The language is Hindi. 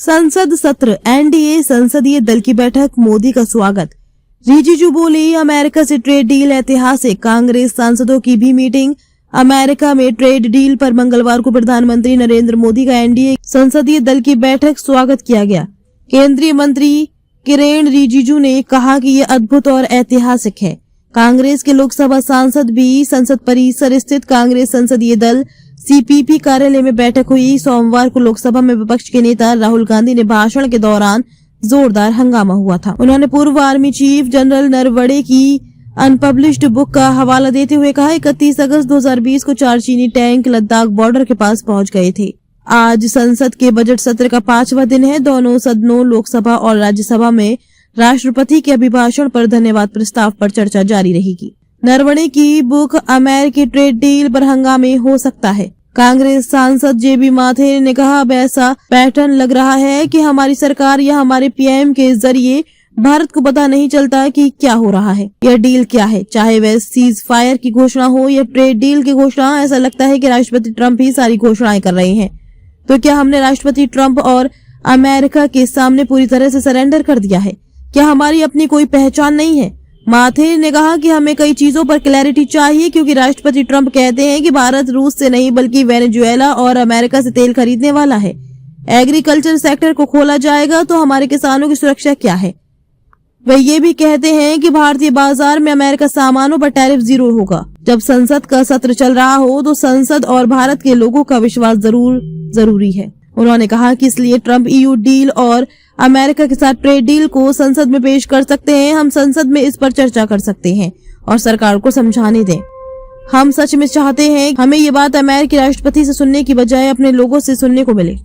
संसद सत्र, एनडीए संसदीय दल की बैठक, मोदी का स्वागत। रिजिजू बोले, अमेरिका से ट्रेड डील ऐतिहासिक। कांग्रेस सांसदों की भी मीटिंग। अमेरिका में ट्रेड डील पर मंगलवार को प्रधानमंत्री नरेंद्र मोदी का एनडीए संसदीय दल की बैठक स्वागत किया गया। केंद्रीय मंत्री किरेन रिजिजू ने कहा कि यह अद्भुत और ऐतिहासिक है। कांग्रेस के लोकसभा सांसद भी संसद परिसर स्थित कांग्रेस संसदीय दल सीपीपी कार्यालय में बैठक हुई। सोमवार को लोकसभा में विपक्ष के नेता राहुल गांधी ने भाषण के दौरान जोरदार हंगामा हुआ था। उन्होंने पूर्व आर्मी चीफ जनरल नरवणे की अनपब्लिश्ड बुक का हवाला देते हुए कहा, 31 अगस्त 2020 को 4 चीनी टैंक लद्दाख बॉर्डर के पास पहुंच गए थे। आज संसद के बजट सत्र का 5वां दिन है। दोनों सदनों लोकसभा और राज्यसभा में राष्ट्रपति के अभिभाषण पर धन्यवाद प्रस्ताव पर चर्चा जारी रहेगी। नरवणे की बुक अमेरिकी ट्रेड डील पर हंगामे हो सकता है। कांग्रेस सांसद जेबी माथे ने कहा, अब ऐसा पैटर्न लग रहा है कि हमारी सरकार या हमारे पीएम के जरिए भारत को पता नहीं चलता कि क्या हो रहा है। यह डील क्या है, चाहे वह सीज फायर की घोषणा हो या ट्रेड डील की घोषणा। ऐसा लगता है कि राष्ट्रपति ट्रंप ही सारी घोषणाएं कर रहे हैं। तो क्या हमने राष्ट्रपति ट्रंप और अमेरिका के सामने पूरी तरह से सरेंडर कर दिया है? क्या हमारी अपनी कोई पहचान नहीं है? माथे ने कहा कि हमें कई चीजों पर क्लैरिटी चाहिए, क्योंकि राष्ट्रपति ट्रंप कहते हैं कि भारत रूस से नहीं बल्कि वेनेजुएला और अमेरिका से तेल खरीदने वाला है। एग्रीकल्चर सेक्टर को खोला जाएगा तो हमारे किसानों की सुरक्षा क्या है? वे ये भी कहते हैं कि भारतीय बाजार में अमेरिका सामानों पर टैरिफ 0 होगा। जब संसद का सत्र चल रहा हो तो संसद और भारत के लोगों का विश्वास जरूरी है। उन्होंने कहा कि इसलिए ट्रंप ईयू डील और अमेरिका के साथ ट्रेड डील को संसद में पेश कर सकते हैं। हम संसद में इस पर चर्चा कर सकते हैं और सरकार को समझाने दें। हम सच में चाहते हैं हमें ये बात अमेरिकी राष्ट्रपति से सुनने की बजाय अपने लोगों से सुनने को मिले।